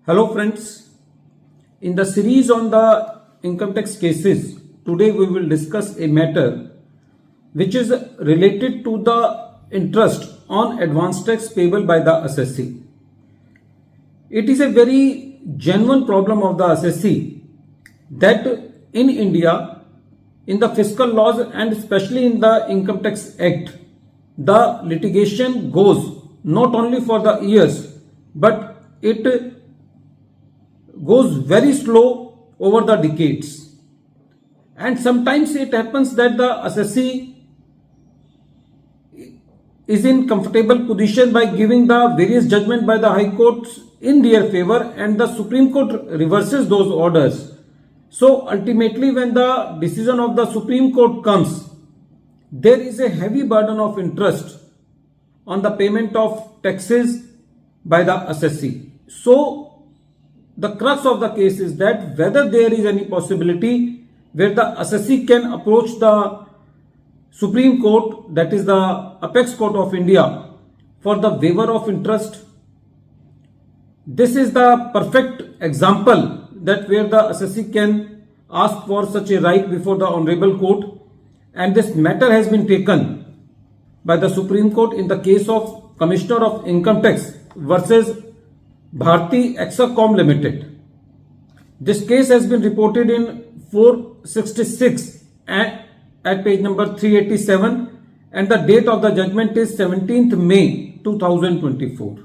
Hello friends, in the series on the income tax cases, today we will discuss a matter which is related to the interest on advance tax payable by the assessee. It is a very genuine problem of the assessee that in India, in the fiscal laws and especially in the Income Tax Act, the litigation goes not only for the years but it goes very slow over the decades, and sometimes it happens that the assessee is in comfortable position by giving the various judgment by the high courts in their favor and the Supreme Court reverses those orders. So ultimately when the decision of the Supreme Court comes, there is a heavy burden of interest on the payment of taxes by the assessee. So the crux of the case is that whether there is any possibility where the assessee can approach the Supreme Court, that is the Apex Court of India, for the waiver of interest. This is the perfect example that where the assessee can ask for such a right before the Honorable Court, and this matter has been taken by the Supreme Court in the case of Commissioner of Income Tax versus Bharti Hexacom Limited. This case has been reported in 466 at page number 387, and the date of the judgment is 17th May 2024.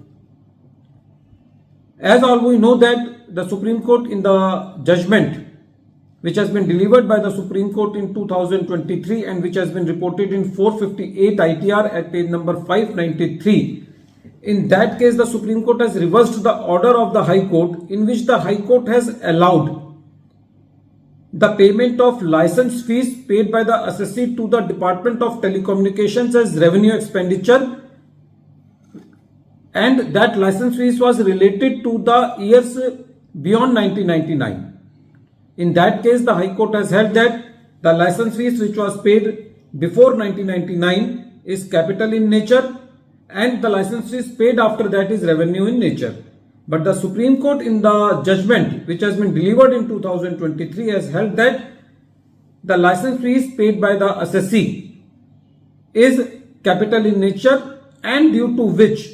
As all we know that the Supreme Court in the judgment which has been delivered by the Supreme Court in 2023 and which has been reported in 458 ITR at page number 593. In that case, the Supreme Court has reversed the order of the High Court in which the High Court has allowed the payment of license fees paid by the assessee to the Department of Telecommunications as revenue expenditure, and that license fees was related to the years beyond 1999. In that case, the High Court has held that the license fees which was paid before 1999 is capital in nature, and the license fees paid after that is revenue in nature. But the Supreme Court in the judgment which has been delivered in 2023 has held that the license fees paid by the assessee is capital in nature, and due to which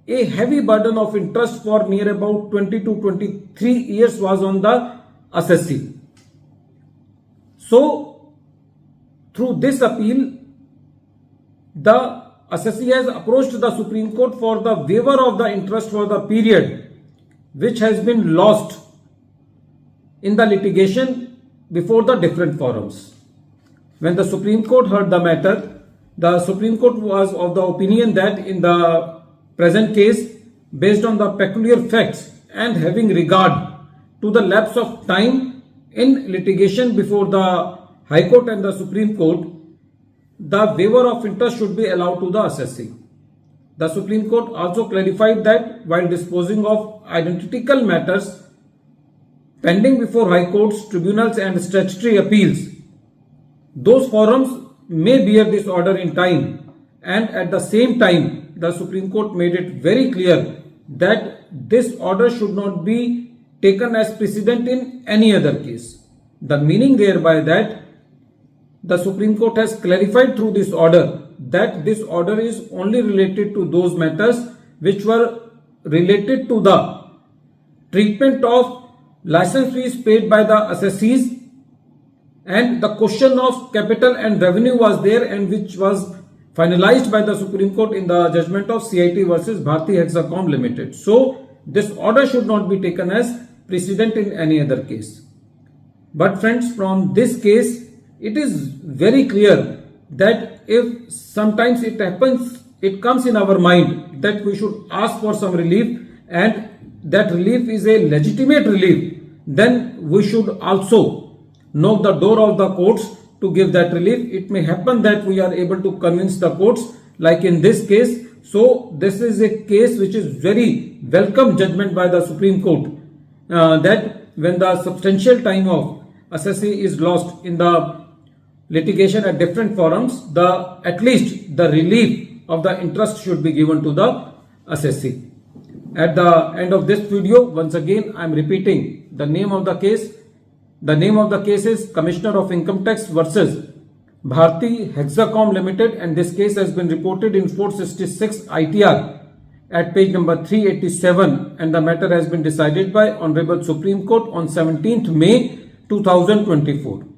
a heavy burden of interest for near about 20 to 23 years was on the assessee. So through this appeal, the assessee has approached the Supreme Court for the waiver of the interest for the period which has been lost in the litigation before the different forums. When the Supreme Court heard the matter, the Supreme Court was of the opinion that in the present case, based on the peculiar facts and having regard to the lapse of time in litigation before the High Court and the Supreme Court, the waiver of interest should be allowed to the assessee. The Supreme Court also clarified that while disposing of identical matters pending before High Courts, tribunals and statutory appeals, those forums may bear this order in time, and at the same time the Supreme Court made it very clear that this order should not be taken as precedent in any other case. The meaning thereby that the Supreme Court has clarified through this order that this order is only related to those matters which were related to the treatment of license fees paid by the assessees, and the question of capital and revenue was there, and which was finalized by the Supreme Court in the judgment of CIT versus Bharti Hexacom Limited. So this order should not be taken as precedent in any other case. But friends, from this case, it is very clear that if sometimes it happens, it comes in our mind that we should ask for some relief, and that relief is a legitimate relief, then we should also knock the door of the courts to give that relief. It may happen that we are able to convince the courts, like in this case. So this is a case which is very welcome judgment by the Supreme Court, that when the substantial time of assessee is lost in the litigation at different forums, at least the relief of the interest should be given to the assessee. At the end of this video, once again, I am repeating the name of the case. The name of the case is Commissioner of Income Tax versus Bharti Hexacom Limited, and this case has been reported in 466 ITR at page number 387, and the matter has been decided by Honorable Supreme Court on 17th May 2024.